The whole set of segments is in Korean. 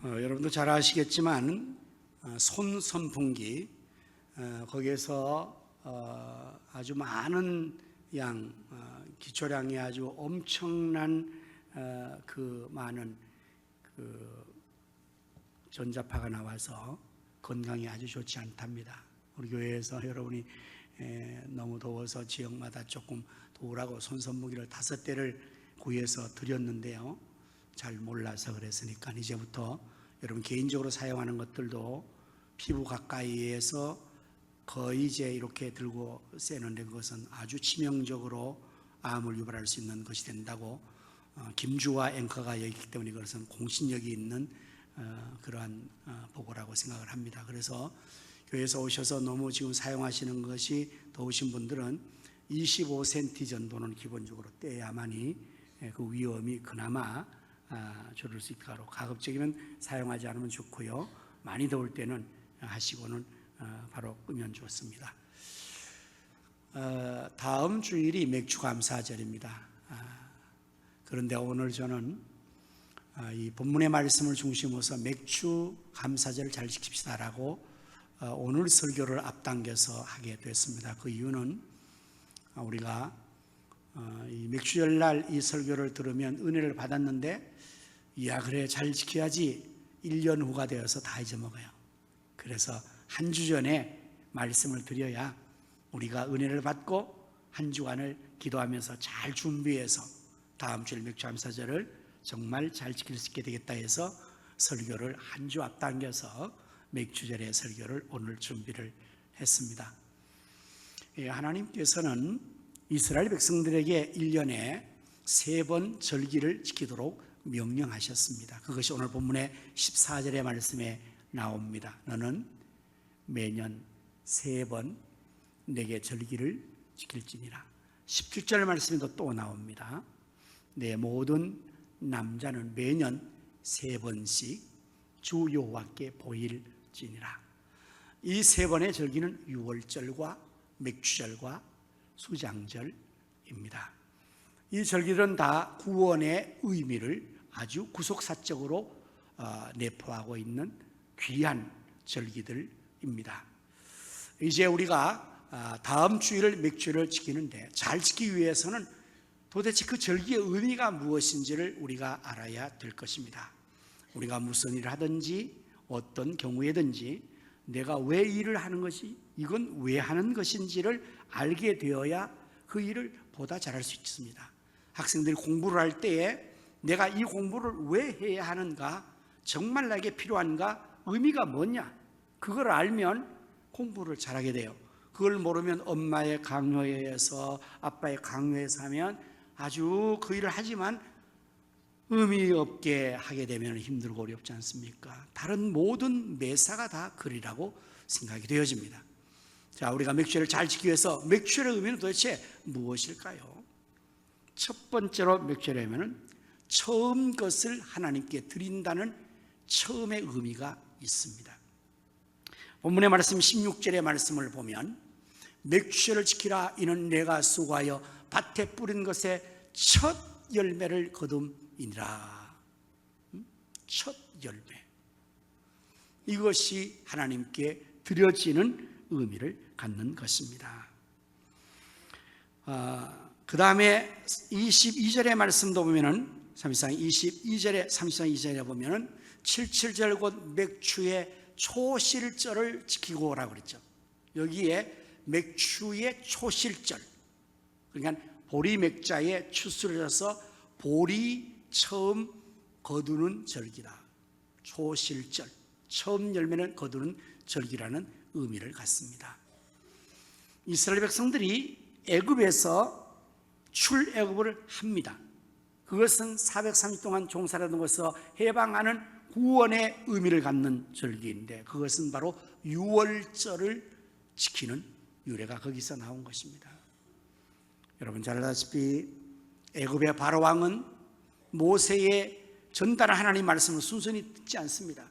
여러분도 잘 아시겠지만 선풍기 거기에서 아주 많은 양 기초량이 아주 엄청난 그 많은 그 전자파가 나와서 건강에 아주 좋지 않답니다. 우리 교회에서 여러분이 너무 더워서 지역마다 조금 도우라고 손선풍기를 5대를 구해서 드렸는데요, 잘 몰라서 그랬으니까 이제부터 여러분 개인적으로 사용하는 것들도 피부 가까이에서 거의 이제 이렇게 들고 쐬는데 그것은 아주 치명적으로 암을 유발할 수 있는 것이 된다고 김주화 앵커가 얘기했기 때문에 그것은 공신력이 있는 그러한 보고라고 생각을 합니다. 그래서 교회에서 오셔서 너무 지금 사용하시는 것이 더우신 분들은 25cm 정도는 기본적으로 떼야만이 그 위험이 그나마 줄일 수 있도록, 가급적이면 사용하지 않으면 좋고요, 많이 더울 때는 하시고는 바로 끄면 좋습니다. 다음 주일이 맥주감사절입니다. 그런데 오늘 저는 이 본문의 말씀을 중심으로서 맥주감사절을 잘 지킵시다라고 오늘 설교를 앞당겨서 하게 됐습니다. 그 이유는 우리가 이 맥주절날 이 설교를 들으면 은혜를 받았는데, 이야 그래 잘 지켜야지 1년 후가 되어서 다 잊어먹어요. 그래서 한 주 전에 말씀을 드려야 우리가 은혜를 받고 한 주간을 기도하면서 잘 준비해서 다음 주일 맥주감사절을 정말 잘 지킬 수 있게 되겠다 해서 설교를 한 주 앞당겨서 맥주절의 설교를 오늘 준비를 했습니다. 하나님께서는 이스라엘 백성들에게 1년에 3번 절기를 지키도록 명령하셨습니다. 그것이 오늘 본문의 14절의 말씀에 나옵니다. 너는 매년 3번 내게 절기를 지킬지니라. 17절 말씀에도 또 나옵니다. 내 모든 남자는 매년 3번씩 주 여호와께 보일지니라. 이 3번의 절기는 유월절과 맥주절과 수장절입니다. 이 절기들은 다 구원의 의미를 아주 구속사적으로 내포하고 있는 귀한 절기들입니다. 이제 우리가 다음 주일을 맥주를 지키는데 잘 지키기 위해서는 도대체 그 절기의 의미가 무엇인지를 우리가 알아야 될 것입니다. 우리가 무슨 일을 하든지 어떤 경우에든지 내가 왜 일을 하는 것이, 이건 왜 하는 것인지를 알게 되어야 그 일을 보다 잘할 수 있습니다. 학생들이 공부를 할 때에 내가 이 공부를 왜 해야 하는가, 정말 나에게 필요한가, 의미가 뭐냐, 그걸 알면 공부를 잘하게 돼요. 그걸 모르면 엄마의 강요에 의해서 아빠의 강요에서 하면 아주 그 일을 하지만 의미 없게 하게 되면 힘들고 어렵지 않습니까? 다른 모든 매사가 다 그리라고 생각이 되어집니다. 자, 우리가 맥주를 잘 지키기 위해서 맥주의 의미는 도대체 무엇일까요? 첫 번째로 맥주의 의미는 처음 것을 하나님께 드린다는 처음의 의미가 있습니다. 본문의 말씀 16절의 말씀을 보면 맥주를 지키라, 이는 내가 수고하여 밭에 뿌린 것의 첫 열매를 거둠이니라. 첫 열매, 이것이 하나님께 드려지는 의미를 갖는 것입니다. 그 다음에 22절의 말씀도 보면은 32절에 보면은 77절 곧 맥주의 초실절을 지키고 오라고 그랬죠. 여기에 맥주의 초실절, 그러니까 보리 맥자에 추수를 해서 보리 처음 거두는 절기다. 초실절, 처음 열매는 거두는 절기라는 의미를 갖습니다. 이스라엘 백성들이 애굽에서 출애굽을 합니다. 그것은 430 동안 종살이하던 것에서 해방하는 구원의 의미를 갖는 절기인데, 그것은 바로 유월절을 지키는 유래가 거기서 나온 것입니다. 여러분 잘 알다시피 애굽의 바로 왕은 모세의 전달한 하나님 말씀을 순순히 듣지 않습니다.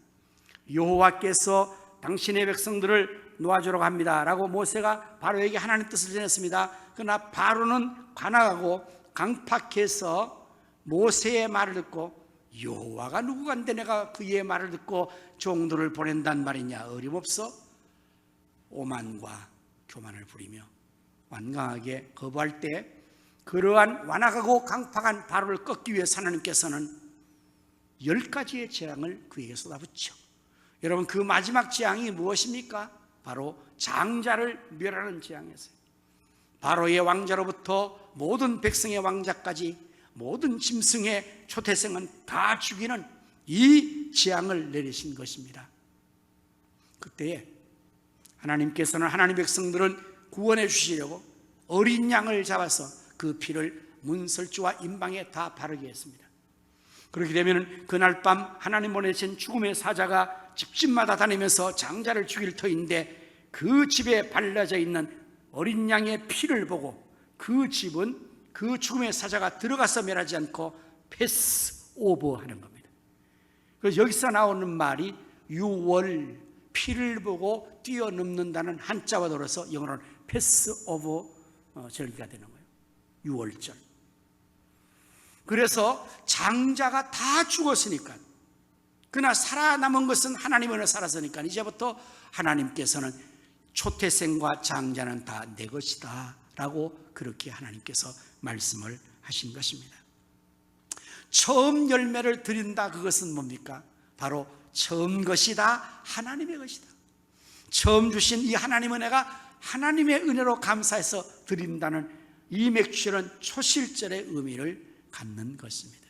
여호와께서 당신의 백성들을 놓아주라고 합니다 라고 모세가 바로에게 하나님 뜻을 전했습니다. 그러나 바로는 관악하고 강팍해서 모세의 말을 듣고 여호와가 누구간데 내가 그의 말을 듣고 종들을 보낸단 말이냐. 어림없어 오만과 교만을 부리며 완강하게 거부할 때 그러한 완악하고 강팍한 바로를 꺾기 위해서 하나님께서는 10가지의 재앙을 그에게 쏟아붓죠. 여러분, 그 마지막 재앙이 무엇입니까? 바로 장자를 멸하는 재앙이었어요. 바로의 왕자로부터 모든 백성의 왕자까지 모든 짐승의 초태생은 다 죽이는 이 재앙을 내리신 것입니다. 그때에 하나님께서는 하나님 백성들은 구원해 주시려고 어린 양을 잡아서 그 피를 문설주와 임방에 다 바르게 했습니다. 그렇게 되면 그날 밤 하나님 보내신 죽음의 사자가 집집마다 다니면서 장자를 죽일 터인데 그 집에 발라져 있는 어린 양의 피를 보고 그 집은 그 죽음의 사자가 들어가서 멸하지 않고 패스 오버하는 겁니다. 그래서 여기서 나오는 말이 유월, 피를 보고 뛰어넘는다는 한자와 더불어서 영어로는 패스 오버 절기가 되는 거예요. 유월절. 그래서 장자가 다 죽었으니까, 그러나 살아남은 것은 하나님의 은혜로 살았으니까 이제부터 하나님께서는 초태생과 장자는 다 내 것이다 라고 그렇게 하나님께서 말씀을 하신 것입니다. 처음 열매를 드린다, 그것은 뭡니까? 바로 처음 것이다, 하나님의 것이다. 처음 주신 이 하나님의 은혜가 하나님의 은혜로 감사해서 드린다는 이 맥주는 초실절의 의미를 갖는 것입니다.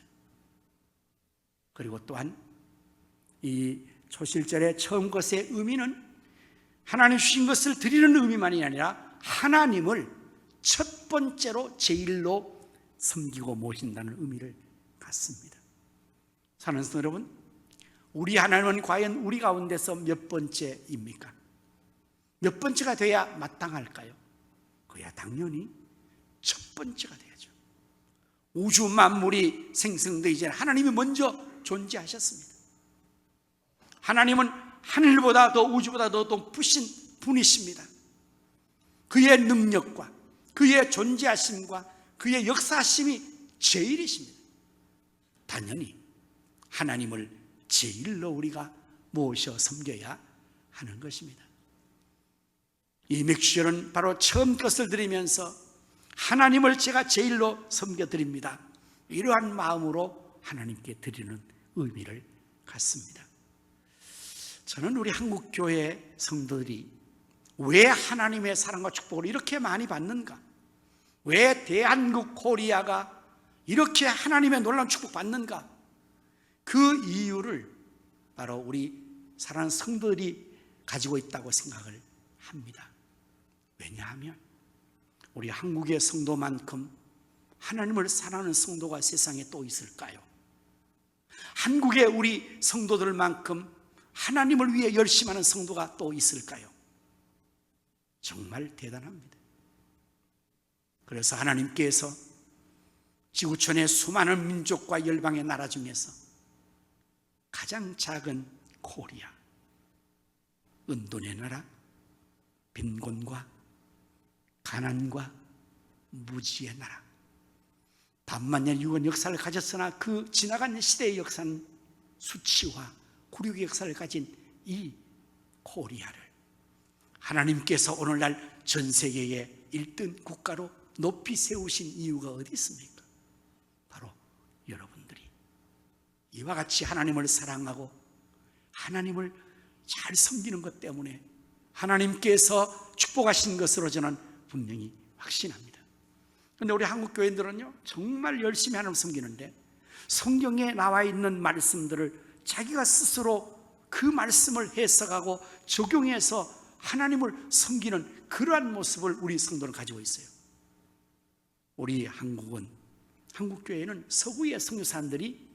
그리고 또한 이 초실절의 처음 것의 의미는 하나님 주신 것을 드리는 의미만이 아니라 하나님을 첫 번째로 제일로 섬기고 모신다는 의미를 갖습니다. 사랑하는 성도 여러분, 우리 하나님은 과연 우리 가운데서 몇 번째입니까? 몇 번째가 돼야 마땅할까요? 그야 당연히 첫 번째가 돼야죠. 우주 만물이 생성되기 전에 하나님이 먼저 존재하셨습니다. 하나님은 하늘보다 더 우주보다 더 높으신 분이십니다. 그의 능력과 그의 존재하심과 그의 역사하심이 제일이십니다. 당연히 하나님을 제일로 우리가 모셔 섬겨야 하는 것입니다. 이 맥주절은 바로 처음 것을 드리면서 하나님을 제가 제일로 섬겨드립니다, 이러한 마음으로 하나님께 드리는 의미를 갖습니다. 저는 우리 한국교회 성도들이 왜 하나님의 사랑과 축복을 이렇게 많이 받는가? 왜 대한국 코리아가 이렇게 하나님의 놀라운 축복 받는가? 그 이유를 바로 우리 사랑하는 성도들이 가지고 있다고 생각을 합니다. 왜냐하면 우리 한국의 성도만큼 하나님을 사랑하는 성도가 세상에 또 있을까요? 한국의 우리 성도들만큼 하나님을 위해 열심히 하는 성도가 또 있을까요? 정말 대단합니다. 그래서 하나님께서 지구촌의 수많은 민족과 열방의 나라 중에서 가장 작은 코리아, 은둔의 나라, 빈곤과 가난과 무지의 나라, 반만년 유언 역사를 가졌으나 그 지나간 시대의 역사는 수치와 굴욕의 역사를 가진 이 코리아를 하나님께서 오늘날 전 세계의 1등 국가로 높이 세우신 이유가 어디 있습니까? 바로 여러분들이 이와 같이 하나님을 사랑하고 하나님을 잘 섬기는 것 때문에 하나님께서 축복하신 것으로 저는 분명히 확신합니다. 그런데 우리 한국 교인들은요, 정말 열심히 하나님 섬기는데 성경에 나와 있는 말씀들을 자기가 스스로 그 말씀을 해석하고 적용해서 하나님을 섬기는 그러한 모습을 우리 성도는 가지고 있어요. 우리 한국교회는 서구의 선교사님들이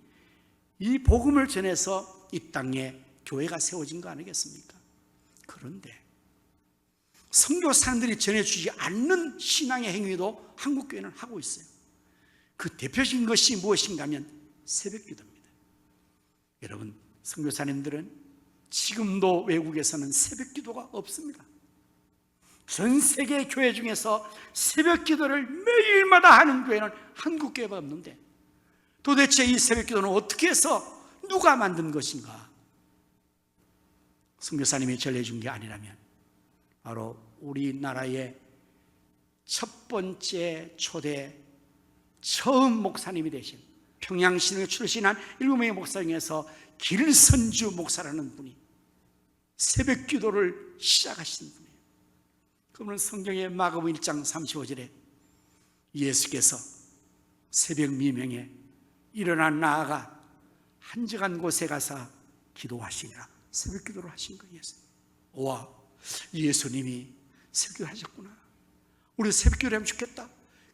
이 복음을 전해서 이 땅에 교회가 세워진 거 아니겠습니까? 그런데 선교사님들이 전해주지 않는 신앙의 행위도 한국교회는 하고 있어요. 그 대표적인 것이 무엇인가 하면 새벽기도입니다. 여러분, 선교사님들은 지금도 외국에서는 새벽기도가 없습니다. 전 세계 교회 중에서 새벽기도를 매일마다 하는 교회는 한국교회가 없는데 도대체 이 새벽기도는 어떻게 해서 누가 만든 것인가? 선교사님이 전해준 게 아니라면 바로 우리나라의 첫 번째 초대 처음 목사님이 되신 평양신을 출신한 7명의 목사 중에서 길선주 목사라는 분이 새벽기도를 시작하신 분이에요. 그분은 성경의 마가복음 1장 35절에 예수께서 새벽 미명에 일어나 나아가 한적한 곳에 가서 기도하시니라. 새벽기도를 하신 거예요. 와, 예수님이 새벽기도를 하셨구나. 우리 새벽기도를 하면 좋겠다.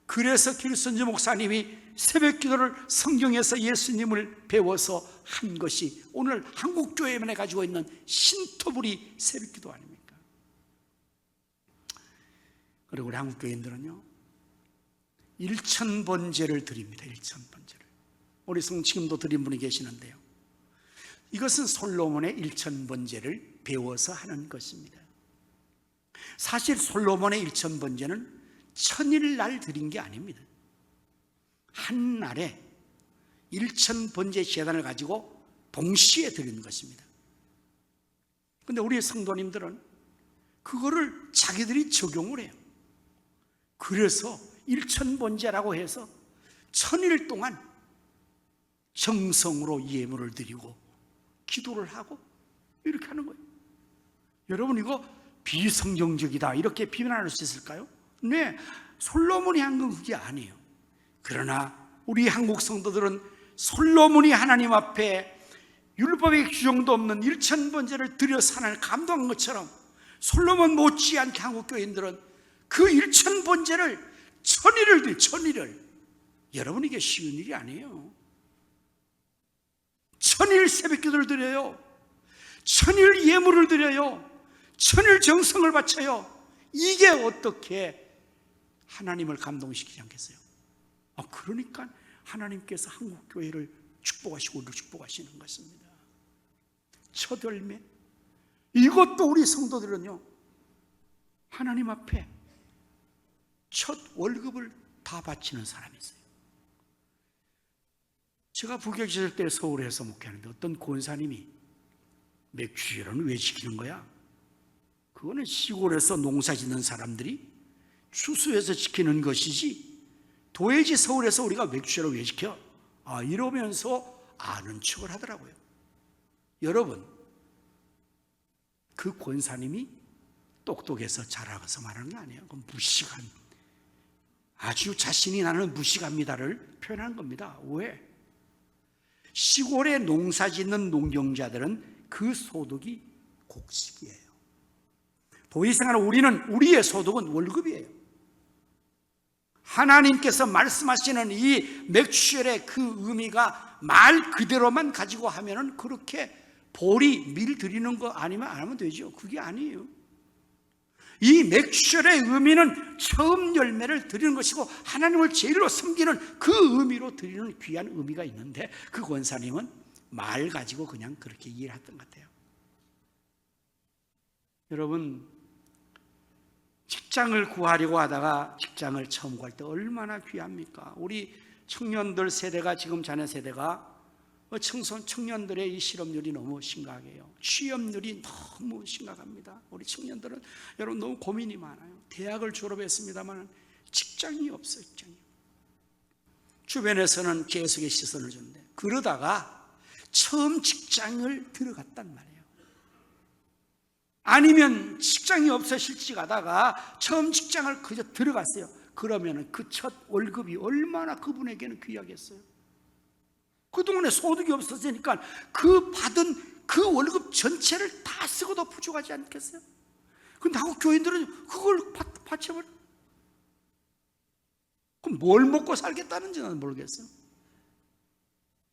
그래서 길선주 목사님이 새벽기도를 성경에서 예수님을 배워서 한 것이 오늘 한국교회만에 가지고 있는 신토부리 새벽기도 아닙니까? 그리고 우리 한국교인들은요 1000번제를 드립니다. 1000번제를. 우리 성 지금도 드린 분이 계시는데요, 이것은 솔로몬의 1000번제를 배워서 하는 것입니다. 사실 솔로몬의 1000번제는 천일날 드린 게 아닙니다. 한 날에 1000번제 제단을 가지고 동시에 드리는 것입니다. 그런데 우리 성도님들은 그거를 자기들이 적용을 해요. 그래서 1000번제라고 해서 천일 동안 정성으로 예물을 드리고 기도를 하고 이렇게 하는 거예요. 여러분, 이거 비성경적이다 이렇게 비난할 수 있을까요? 네, 솔로몬이 한 건 그게 아니에요. 그러나 우리 한국 성도들은 솔로몬이 하나님 앞에 율법의 규정도 없는 1000번제를 드려서 하나님을 감동한 것처럼 솔로몬 못지않게 한국 교인들은 그 1000번제를 천일을 드려요. 천일을. 여러분, 이게 쉬운 일이 아니에요. 천일 새벽기도를 드려요. 천일 예물을 드려요. 천일 정성을 바쳐요. 이게 어떻게 하나님을 감동시키지 않겠어요? 그러니까 하나님께서 한국교회를 축복하시고 우리를 축복하시는 것입니다. 첫 열매. 이것도 우리 성도들은요 하나님 앞에 첫 월급을 다 바치는 사람이 있어요. 제가 부교시절 때 서울에서 목회하는데 어떤 권사님이 맥주제로는 왜 지키는 거야? 그거는 시골에서 농사 짓는 사람들이 추수해서 지키는 것이지 도회지 서울에서 우리가 맥주제로 왜 지켜? 이러면서 아는 척을 하더라고요. 여러분, 그 권사님이 똑똑해서 잘하고서 말하는 게 아니에요. 그건 무식한, 아주 자신이 나는 무식합니다를 표현한 겁니다. 왜? 시골에 농사 짓는 농경자들은 그 소득이 곡식이에요. 도의생활은 우리의 소득은 월급이에요. 하나님께서 말씀하시는 이 맥주절의 그 의미가 말 그대로만 가지고 하면은 그렇게 보리, 밀 드리는 거 아니면 안 하면 되죠. 그게 아니에요. 이 맥주절의 의미는 처음 열매를 드리는 것이고 하나님을 제일로 섬기는 그 의미로 드리는 귀한 의미가 있는데 그 권사님은 말 가지고 그냥 그렇게 이해를 했던 것 같아요. 여러분, 직장을 구하려고 하다가 직장을 처음 구할 때 얼마나 귀합니까? 우리 청년들 세대가, 지금 자녀 세대가 청년들의 이 실업률이 너무 심각해요. 취업률이 너무 심각합니다. 우리 청년들은 여러분 너무 고민이 많아요. 대학을 졸업했습니다만 직장이 없어요. 직장이. 주변에서는 계속의 시선을 주는데 그러다가 처음 직장을 들어갔단 말이에요. 아니면 직장이 없어 실직 하다가 처음 직장을 그저 들어갔어요. 그러면 그 첫 월급이 얼마나 그분에게는 귀하겠어요. 그동안에 소득이 없었으니까 그 받은 그 월급 전체를 다 쓰고도 부족하지 않겠어요? 근데 한국 교인들은 그걸 바쳐버려. 그럼 뭘 먹고 살겠다는지는 모르겠어요.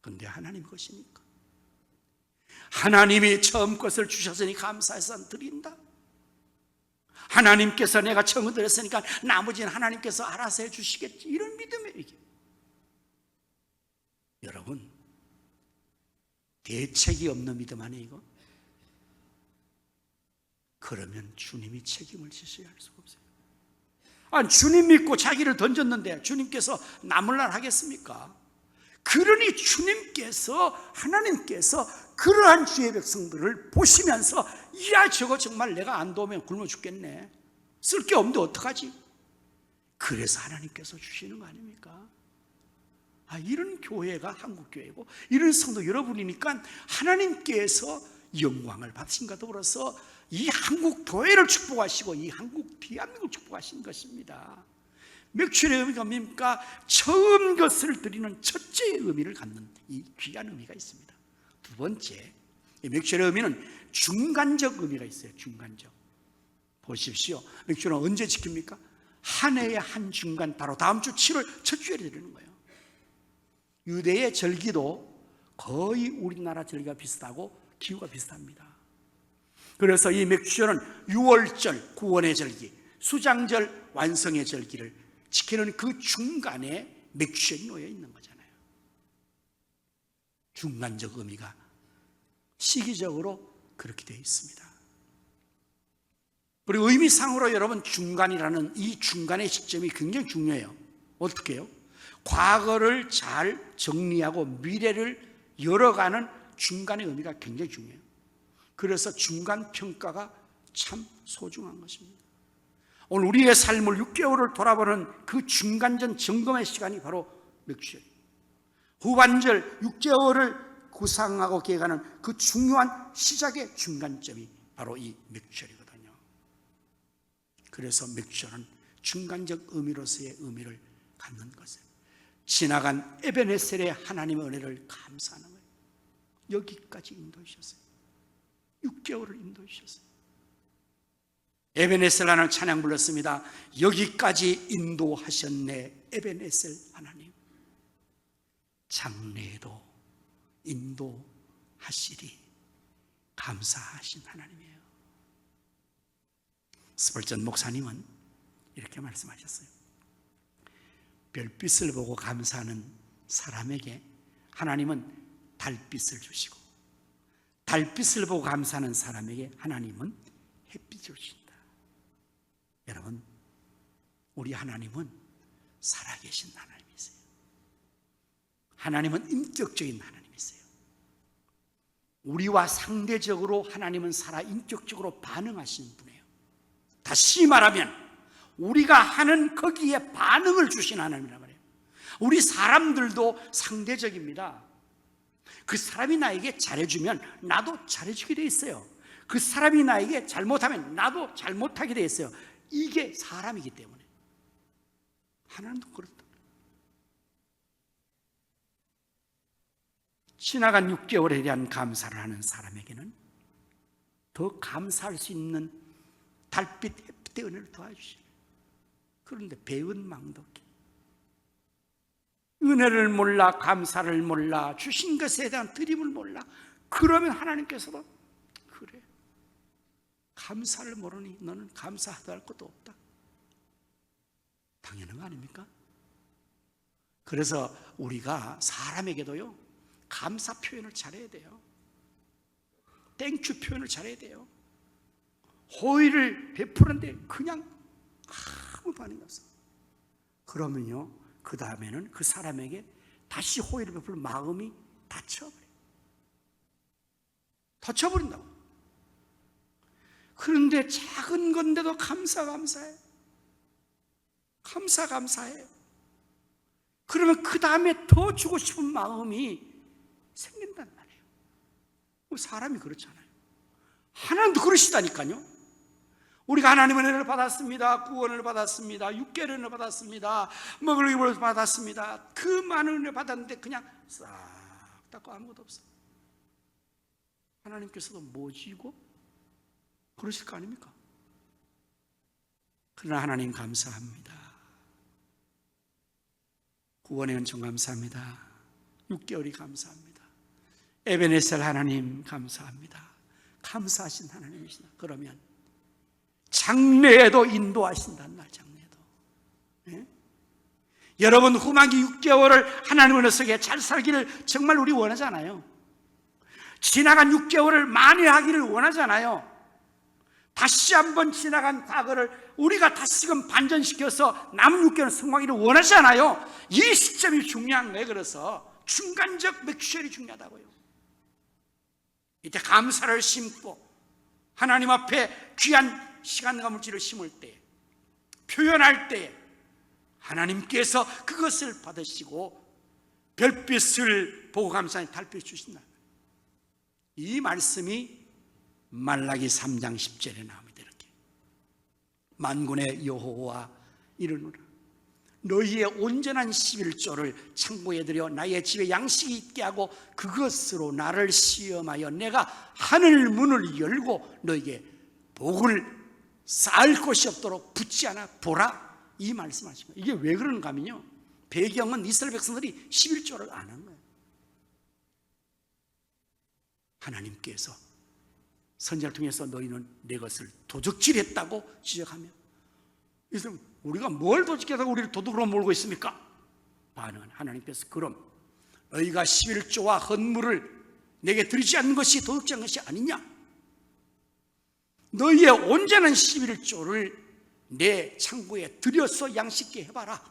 근데 하나님 것이니까. 하나님이 처음 것을 주셨으니 감사해서 드린다. 하나님께서 내가 처음 드렸으니까 나머지는 하나님께서 알아서 해주시겠지. 이런 믿음이에요, 이게. 여러분, 대책이 없는 믿음 아니에요, 이거? 그러면 주님이 책임을 지셔야 할 수가 없어요. 주님 믿고 자기를 던졌는데 주님께서 나몰랄 하겠습니까? 그러니 주님께서, 하나님께서 그러한 주의 백성들을 보시면서 야, 저거 정말 내가 안 도우면 굶어 죽겠네, 쓸 게 없는데 어떡하지? 그래서 하나님께서 주시는 거 아닙니까? 이런 교회가 한국교회고 이런 성도 여러분이니까 하나님께서 영광을 받으신과 더불어서 이 한국교회를 축복하시고 이 한국 대한민국을 축복하신 것입니다. 맥주의 의미가 뭡니까? 처음 것을 드리는 첫째의 의미를 갖는 이 귀한 의미가 있습니다. 두 번째, 맥주의 의미는 중간적 의미가 있어요. 중간적. 보십시오. 맥주는 언제 지킵니까? 한 해의 한 중간, 바로 다음 주 7월 첫 주에 드리는 거예요. 유대의 절기도 거의 우리나라 절기가 비슷하고 기후가 비슷합니다. 그래서 이 맥주절은 6월절 구원의 절기, 수장절 완성의 절기를 지키는 그 중간에 맥주절이 놓여 있는 거잖아요. 중간적 의미가 시기적으로 그렇게 되어 있습니다. 그리고 의미상으로 여러분, 중간이라는 이 중간의 시점이 굉장히 중요해요. 어떻게 해요? 과거를 잘 정리하고 미래를 열어가는 중간의 의미가 굉장히 중요해요. 그래서 중간 평가가 참 소중한 것입니다. 오늘 우리의 삶을 6개월을 돌아보는 그 중간전 점검의 시간이 바로 맥주절이에요. 후반절 6개월을 구상하고 계획하는 그 중요한 시작의 중간점이 바로 이 맥주절이거든요. 그래서 맥주절은 중간적 의미로서의 의미를 갖는 것이에요. 지나간 에베네셀의 하나님의 은혜를 감사하는 거예요. 여기까지 인도해 주셨어요. 6개월을 인도해 주셨어요. 에베네셀라는 찬양 불렀습니다. 여기까지 인도하셨네 에베네셀 하나님, 장래에도 인도하시리 감사하신 하나님이에요. 스펄전 목사님은 이렇게 말씀하셨어요. 별빛을 보고 감사하는 사람에게 하나님은 달빛을 주시고, 달빛을 보고 감사하는 사람에게 하나님은 햇빛을 주신다. 여러분, 우리 하나님은 살아계신 하나님이세요. 하나님은 인격적인 하나님이세요. 우리와 상대적으로 하나님은 살아 인격적으로 반응하시는 분이에요. 다시 말하면 우리가 하는 거기에 반응을 주신 하나님이란 말이에요. 우리 사람들도 상대적입니다. 그 사람이 나에게 잘해주면 나도 잘해주게 돼 있어요. 그 사람이 나에게 잘못하면 나도 잘못하게 돼 있어요. 이게 사람이기 때문에. 하나님도 그렇다. 지나간 6개월에 대한 감사를 하는 사람에게는 더 감사할 수 있는 달빛 햇빛의 은혜를 더해주시죠. 그런데 배은 망덕해. 은혜를 몰라, 감사를 몰라, 주신 것에 대한 드림을 몰라. 그러면 하나님께서도 그래, 감사를 모르니 너는 감사하다 할 것도 없다. 당연한 거 아닙니까? 그래서 우리가 사람에게도요, 감사 표현을 잘해야 돼요. 땡큐 표현을 잘해야 돼요. 호의를 베푸는데 그냥 아무 반응이 없어. 그러면요, 그 다음에는 그 사람에게 다시 호의를 베풀 마음이 다쳐버린다고. 그런데 작은 건데도 감사해. 감사해요. 그러면 그 다음에 더 주고 싶은 마음이 생긴단 말이에요. 사람이 그렇잖아요. 하나님도 그러시다니까요. 우리가 하나님의 은혜를 받았습니다. 구원을 받았습니다. 6개월의 은혜를 받았습니다. 먹을 입을 받았습니다. 그 많은 은혜를 받았는데 그냥 싹 닦고 아무것도 없어. 하나님께서도 뭐지 이거? 그러실 거 아닙니까? 그러나 하나님 감사합니다. 구원의 은총 감사합니다. 6개월이 감사합니다. 에베네셀 하나님 감사합니다. 감사하신 하나님이시다. 그러면 장래에도 인도하신다는 말, 장래에도. 예? 여러분, 후반기 6개월을 하나님의 은혜 속에 잘 살기를 정말 우리 원하잖아요. 지나간 6개월을 만회하기를 원하잖아요. 다시 한번 지나간 과거를 우리가 다시금 반전시켜서 남은 6개월을 성공하기를 원하잖아요. 이 시점이 중요한 거예요. 그래서 중간적 맥주절이 중요하다고요. 이때 감사를 심고 하나님 앞에 귀한 시간과 물질을 심을 때, 표현할 때 하나님께서 그것을 받으시고 별빛을 보고 감사하니 달빛을 주신다. 이 말씀이 말라기 3장 10절에 나옵니다. 이렇게 만군의 여호와 이르노라, 너희의 온전한 11조를 창고에 들여 나의 집에 양식이 있게 하고 그것으로 나를 시험하여 내가 하늘 문을 열고 너에게 복을 쌓을 곳이 없도록 붙지 않아 보라, 이 말씀하신 거예요. 이게 왜 그런가 하면요, 배경은 이스라엘 백성들이 11조를 안 한 거예요. 하나님께서 선지자를 통해서 너희는 내 것을 도적질했다고 지적하며, 그래서 우리가 뭘 도적질하다고 우리를 도둑으로 몰고 있습니까? 반응은 하나님께서 그럼 너희가 11조와 헌물을 내게 드리지 않는 것이 도둑질한 것이 아니냐? 너희의 온전한 11조를 내 창고에 들여서 양식게 해봐라.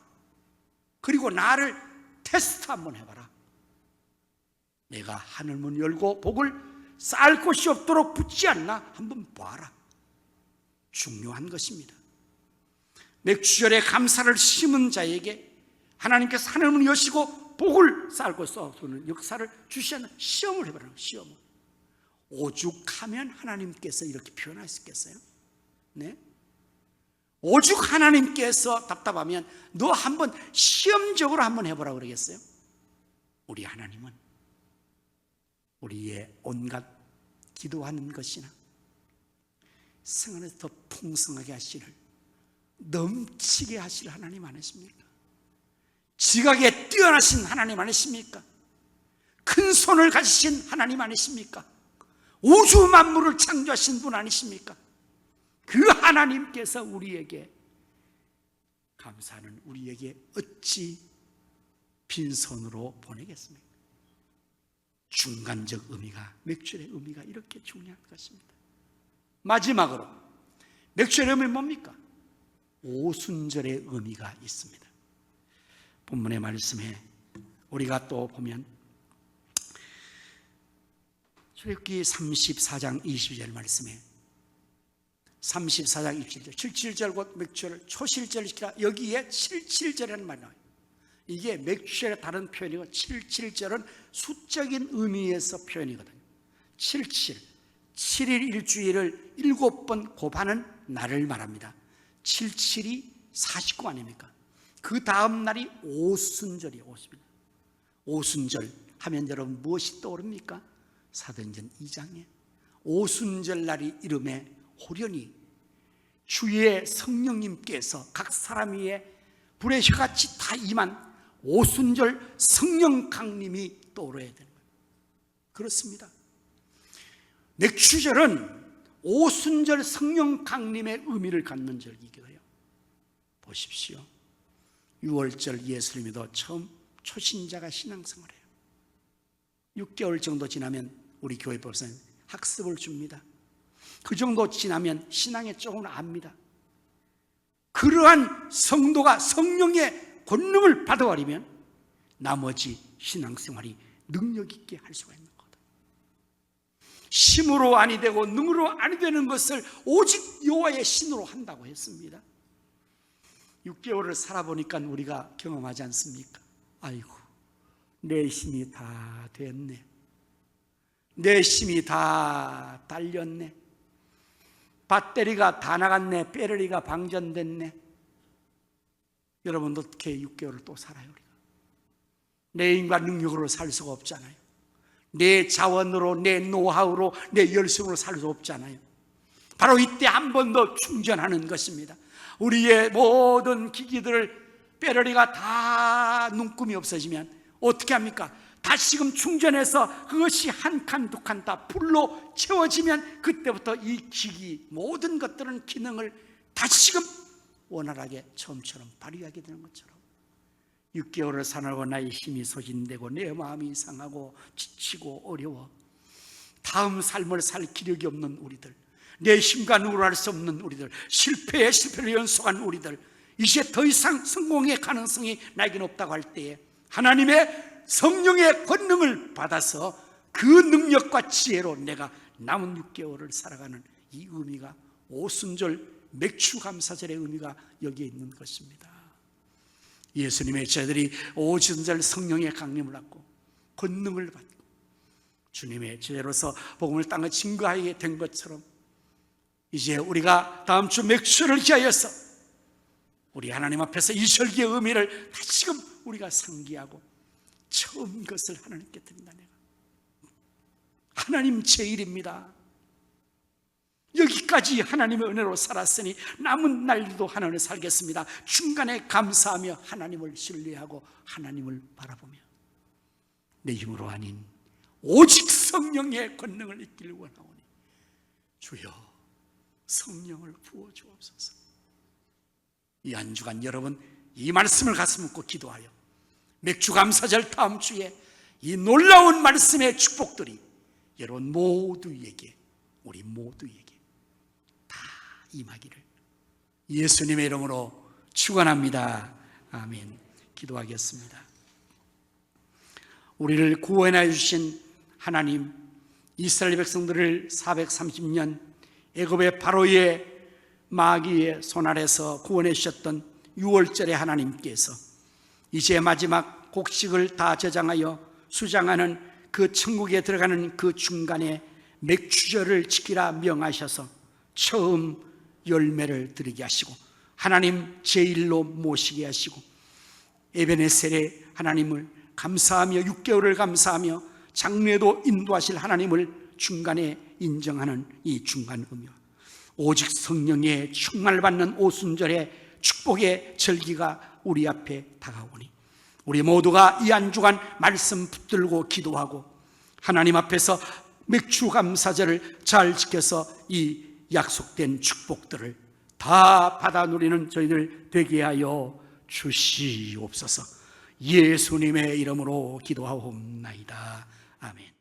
그리고 나를 테스트 한번 해봐라. 내가 하늘문 열고 복을 쌓을 곳이 없도록 붙지 않나 한번 봐라. 중요한 것입니다. 맥주절에 감사를 심은 자에게 하나님께서 하늘문을 여시고 복을 쌓을 곳이 없는 역사를 주시 않는 시험을 해봐라. 시험을. 오죽하면 하나님께서 이렇게 표현할 수 있겠어요? 네? 오죽 하나님께서 답답하면 너 한번 시험적으로 한번 해보라 그러겠어요? 우리 하나님은 우리의 온갖 기도하는 것이나 생활에서 더 풍성하게 하시를, 넘치게 하실 하나님 아니십니까? 지각에 뛰어나신 하나님 아니십니까? 큰 손을 가지신 하나님 아니십니까? 우주 만물을 창조하신 분 아니십니까? 그 하나님께서 우리에게 감사하는 우리에게 어찌 빈손으로 보내겠습니까? 중간적 의미가, 맥주의 의미가 이렇게 중요한 것입니다. 마지막으로 맥주의 의미는 뭡니까? 오순절의 의미가 있습니다. 본문의 말씀에 우리가 또 보면 출애굽기 34장 22절 말씀에 34장 27절 77절 곧 맥주를 초실절을 시키라, 여기에 77절이라는 말이 나와요. 이게 맥주의 다른 표현이고 77절은 수적인 의미에서 표현이거든요. 77, 7일 일주일을 7번 곱하는 날을 말합니다. 77이 49 아닙니까? 그 다음 날이 오순절이에요. 오순절 하면 여러분 무엇이 떠오릅니까? 사도행전 2장에 오순절 날이 이름에 호련히 주의 성령님께서 각 사람 위에 불의 혀같이 다 임한 오순절 성령 강림이 떠오르어야 되는 거예요. 그렇습니다. 맥주절은 오순절 성령 강림의 의미를 갖는 절기이기도 해요. 보십시오. 6월절 예수님이도 처음 초신자가 신앙생활을 해요. 6개월 정도 지나면 우리 교회 법사는 학습을 줍니다. 그 정도 지나면 신앙에 조금 압니다. 그러한 성도가 성령의 권능을 받아버리면 나머지 신앙생활이 능력 있게 할 수가 있는 거다. 심으로 아니 되고 능으로 아니 되는 것을 오직 여호와의 신으로 한다고 했습니다. 6개월을 살아보니까 우리가 경험하지 않습니까? 아이고, 내 힘이 다 됐네. 내 힘이 다 달렸네. 배터리가 다 나갔네. 배터리가 방전됐네. 여러분 어떻게 6개월을 또 살아요? 우리가 내 인간 능력으로 살 수가 없잖아요. 내 자원으로, 내 노하우로, 내 열심으로 살 수 없잖아요. 바로 이때 한 번 더 충전하는 것입니다. 우리의 모든 기기들을 배터리가 다 눈금이 없어지면 어떻게 합니까? 다시금 충전해서 그것이 한 칸, 두 칸 다 풀로 채워지면 그때부터 이 기기 모든 것들은 기능을 다시금 원활하게 처음처럼 발휘하게 되는 것처럼 6개월을 살아고 나의 힘이 소진되고 내 마음이 상하고 지치고 어려워 다음 삶을 살 기력이 없는 우리들, 내 힘과 누구로 할 수 없는 우리들, 실패에 실패를 연속한 우리들, 이제 더 이상 성공의 가능성이 나에게는 없다고 할 때에 하나님의 성령의 권능을 받아서 그 능력과 지혜로 내가 남은 6개월을 살아가는 이 의미가, 오순절 맥추감사절의 의미가 여기에 있는 것입니다. 예수님의 제자들이 오순절 성령의 강림을 받고 권능을 받고 주님의 제자로서 복음을 땅에 증거하게 된 것처럼, 이제 우리가 다음 주 맥추를 기하여서 우리 하나님 앞에서 이 절기의 의미를 다시금 우리가 상기하고 처음 것을 하나님께 드린다. 내가 하나님 제일입니다. 여기까지 하나님의 은혜로 살았으니 남은 날도 하나님을 살겠습니다. 중간에 감사하며 하나님을 신뢰하고 하나님을 바라보며 내 힘으로 아닌 오직 성령의 권능을 잊기를 원하오니 주여 성령을 부어주옵소서. 이 한 주간 여러분 이 말씀을 가슴 묻고 기도하여 맥주감사절 다음 주에 이 놀라운 말씀의 축복들이 여러분 모두에게, 우리 모두에게 다 임하기를 예수님의 이름으로 축원합니다. 아멘. 기도하겠습니다. 우리를 구원해 주신 하나님, 이스라엘 백성들을 430년 애굽의 바로의 마귀의 손 아래서 구원해 주셨던 6월절의 하나님께서 이제 마지막 곡식을 다 저장하여 수장하는 그 천국에 들어가는 그 중간에 맥추절을 지키라 명하셔서 처음 열매를 드리게 하시고 하나님 제일로 모시게 하시고 에베네셀의 하나님을 감사하며 6개월을 감사하며 장래도 인도하실 하나님을 중간에 인정하는 이 중간 의미와 오직 성령의 충만을 받는 오순절의 축복의 절기가 우리 앞에 다가오니 우리 모두가 이 한 주간 말씀 붙들고 기도하고 하나님 앞에서 맥추감사절을 잘 지켜서 이 약속된 축복들을 다 받아 누리는 저희들 되게 하여 주시옵소서. 예수님의 이름으로 기도하옵나이다. 아멘.